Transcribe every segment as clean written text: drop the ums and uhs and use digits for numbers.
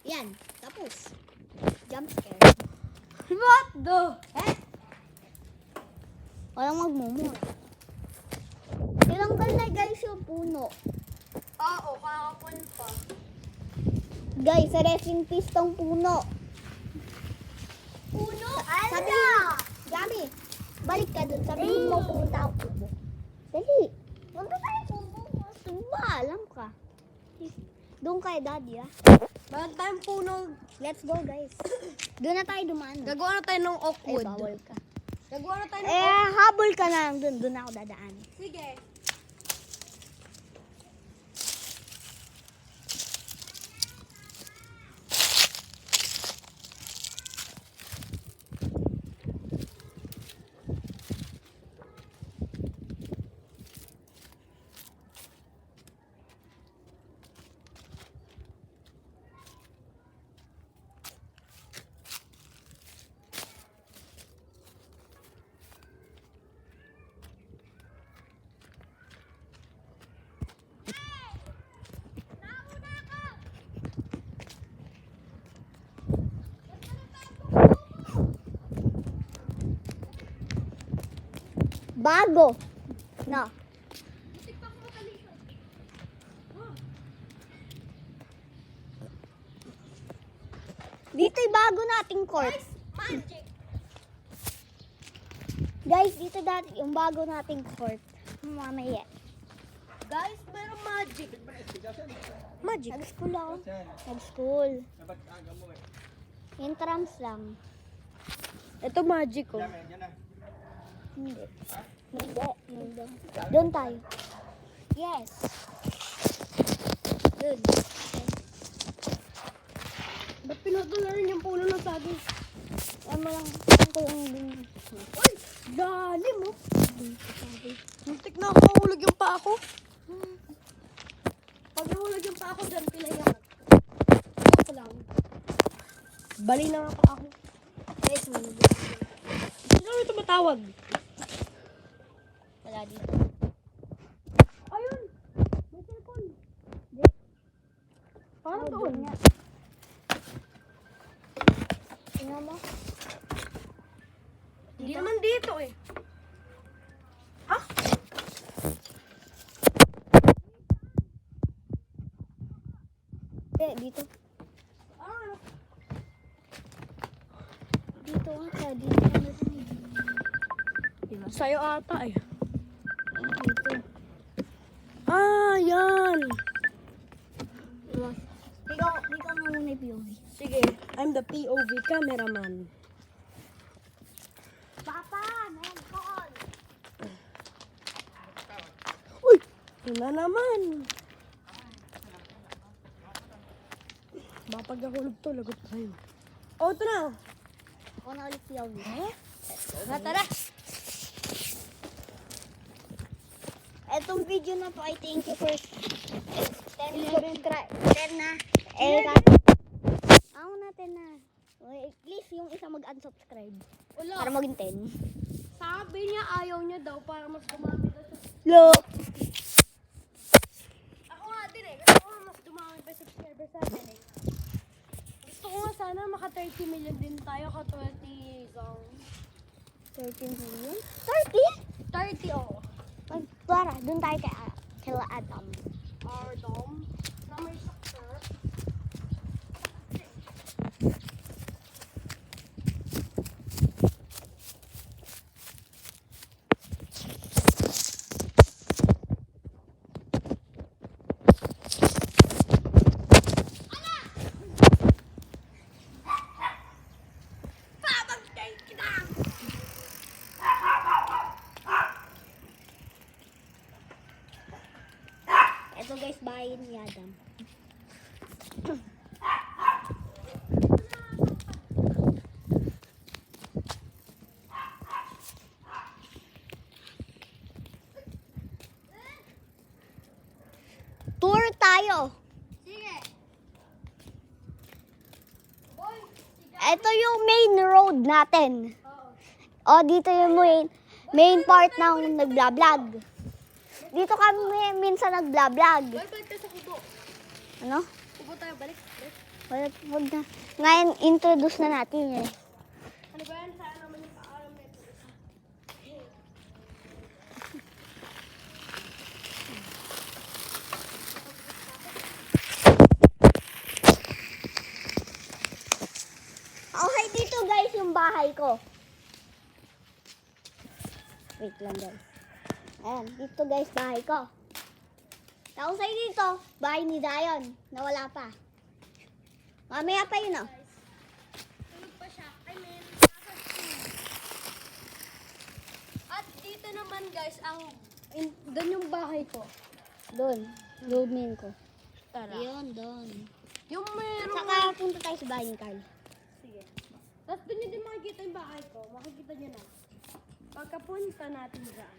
Yan, tapos. Jump scare. What the heck? Walang magmumura. Tinanggal na guys yung puno. Oo, kahapon pa. Guys, rest in peace tong puno. Puno? Sabihin, Gami, balik ka dun. Sabihin mo, pumunta ako kubo. Dali. Punta tayo kubo. Ba, alam ka. Doon kay daddy, ah. Meron tayong puno. Let's go, guys. Doon na tayo dumaan. Gagawa na tayo ng Ay, oakwood. bawal ka. Gagawa na tayo ng Habol ka na lang doon. Doon ako dadaan. Sige. Bago. No. Dito'y bago nating court. Magic. Guys, dito dati yung bago nating court. Mamaya. Guys, meron magic. Magic. Nag-school ako. Nag-school. Entrance lang. Ito magic oh. Hindi. Hindi. Doon tayo. Yes. Doon. Ba't pinutol na rin yung puno ng saging? Ano lang. Ano ko yung din. Uy! Lalim oh. Muntik na ako mahulog yung pa ako. Pag nahulog yung pa ako dyan, pilayan. Ako lang. Bali na nga pa ako. Guys, manubos. Sino ito matawag? Wala dito. Ayun! May cellphone. Parang Oh, doon. nga. Tingnan mo. Hindi naman dito eh. Ha? Dito. Ah, Dito ata. Dito. Diba? sa'yo ata eh. Dito. Ah, yan. Diba? Ikaw na muna yung POV. Sige, I'm the POV cameraman. Papa, may call. Uy! Yun na naman. Baka pag nahulog to, lagot tayo. Oh, ito na. Ako na ulit POV. Tara. Etong video na to, I thank you for 10 subscribe. 10 na. Ako natin na. At least yung isa mag-unsubscribe. Wala. Para maging 10. Sabi niya ayaw niya daw para mas dumami daw sa... Lo! Ako nga din eh. Gusto ko nga mas dumami pa subscriber sa atin eh. Gusto ko nga sana maka 30 million din tayo ka 20 song. 13 million? 30? 30 oh. Para, dun tayo kay Adam. Our dome. Na may structure. Ito guys, bahay ni Adam. Tour tayo. Sige. Boy, Ito yung main road natin. oo. O, dito yung main part ng nagblablag. Dito kami minsan nagblablag. Boy, balik tayo sa kubo. Ano? Kubo tayo, balik. Wag na. Ngayon, introduce na natin eh. Ano ba yan? Saan naman yung paalam nito? Okay, dito guys yung bahay ko. Wait lang guys. Ayan, dito guys bahay ko. Tapos ay dito, bahay ni Dayon, na wala pa. Mamaya pa yun oh. Tulog pa siya. I mean, at dito naman guys, doon yung bahay ko. Doon, lumin ko. Tara. Ayun, doon. Yung meron. Saka punta tayo sa bahay ni Carl. Sige. Tapos doon nyo din makikita yung bahay ko. Makikita nyo na. Pagkapunta natin dyan.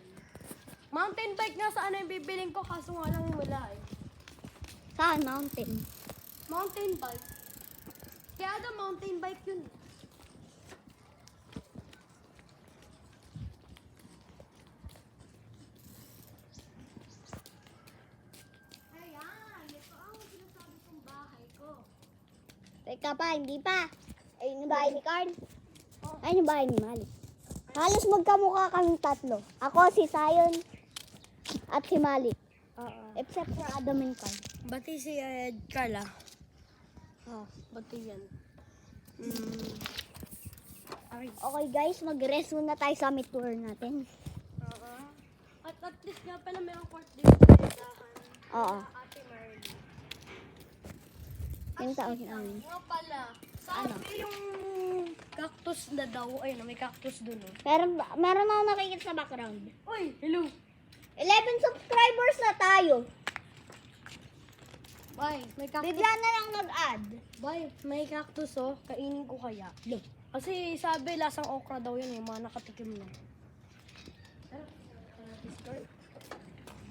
Mountain bike nga sana yung bibiling ko, kaso nga lang wala eh. Saan? Mountain. Mountain bike. Kaya daw mountain bike yun. Ayan, ito ang sinasabi kong bahay ko. Teka pa, hindi pa. Ayun yung bahay ni Carl. Ayun yung bahay ni Malik. Halos magkamukha kaming tatlo. Ako, si Sayon, at si Malik. Oo. Except for Adam and Carl. Bati si Carla. Oh. Bati yan. Okay. Okay guys, mag-rest muna tayo sa mid tour natin. Oo. At least nga pala may ang court dito sa tindahan. Oo. Ate Marley. Yung tawag namin. Nga pala. Sabi yung cactus na daw. Ayun, may cactus dun. Oh. Meron ako nakikita sa background. Uy, hello. 11 subscribers na tayo. Bye. May cactus. Bigla na lang nag-add. Bye. May cactus oh. Kainin ko kaya. Kasi sabi lasang okra daw yun. Yung mga nakatikim na. Tara. Discard.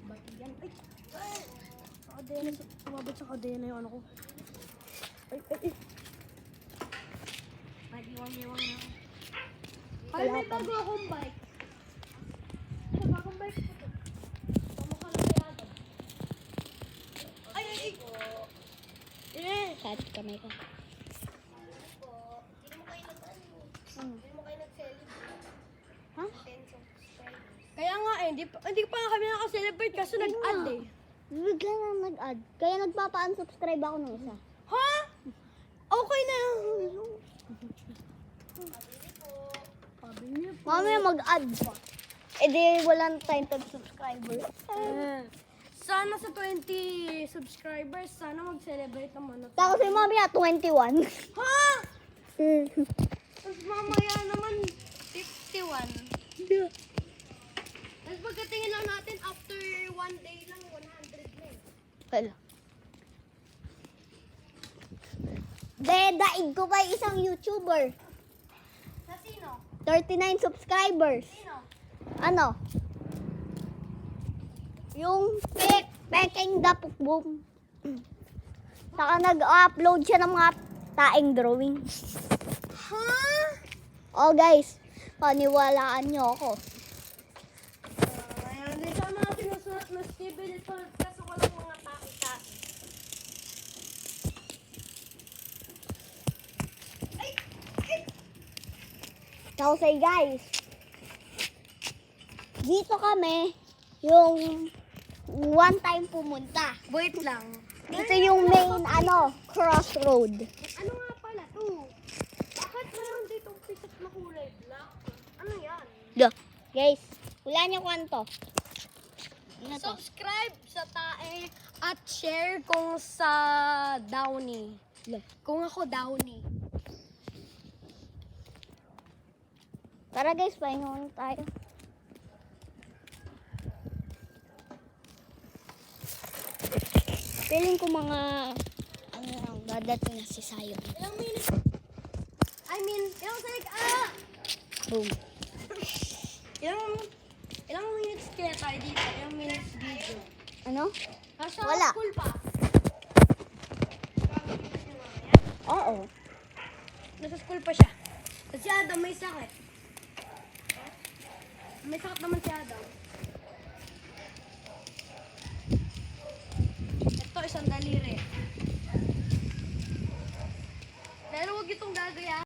Bati yan. Ay. Ay. Kadena. Tumabot sa kadena yung ano ko. Ay. Iwang na. Ay, may bago akong bike. May bagong bike ko to. Pamukha lang kaya ito. Ay. Kahit kamay ko. Hindi mo kayo nag-celebrate. Ha? 10 subscribers. Kaya nga eh, hindi pa nga kami naka-celebrate kasi nag-add eh. Bigla na nag-add. Kaya nagpapa-unsubscribe ako ng isa. Ha? Okay na. Pabili po. Mamaya mag-add pa. Eh di walang time to subscriber. Sana sa 20 subscribers, sana mag-celebrate naman. Tapos si mamaya 21. Ha? Tapos mamaya naman 51. Tapos pagkatingin lang natin, after 1 day lang, 100 na eh. Wala. Daig ko pa isang YouTuber. Sa sino? 39 subscribers. Sino? Ano? Yung Peking Dapukbong. Saka nag-upload siya ng mga taeng drawing. Ha? Oh guys, paniwalaan nyo ako. Ayan, di sa mga sinusulat na stable ito, kaso ko lang mga taki-taki. Tapos ay guys, dito kami yung one time pumunta. Wait lang. Ito yung main crossroad. Ano nga pala to? Bakit meron dito pisit na kulay black? Ano yan? Guys, wala niyo kwanto. Ano to? Subscribe sa Tae at share kung sa Downy. Kung ako Downy. Tara guys, pahinga tayo. Feeling ko mga dadating na si Sayon. Ilang minutes? Ilang Boom. Ilang minutes kaya tayo dito? Ilang minutes video? Ano? Nasa Wala. school pa? Oo. Nasa school pa siya. Kasi Adam may sakit. May sakit naman si Adam. Ito, isang daliri. itong gagaya.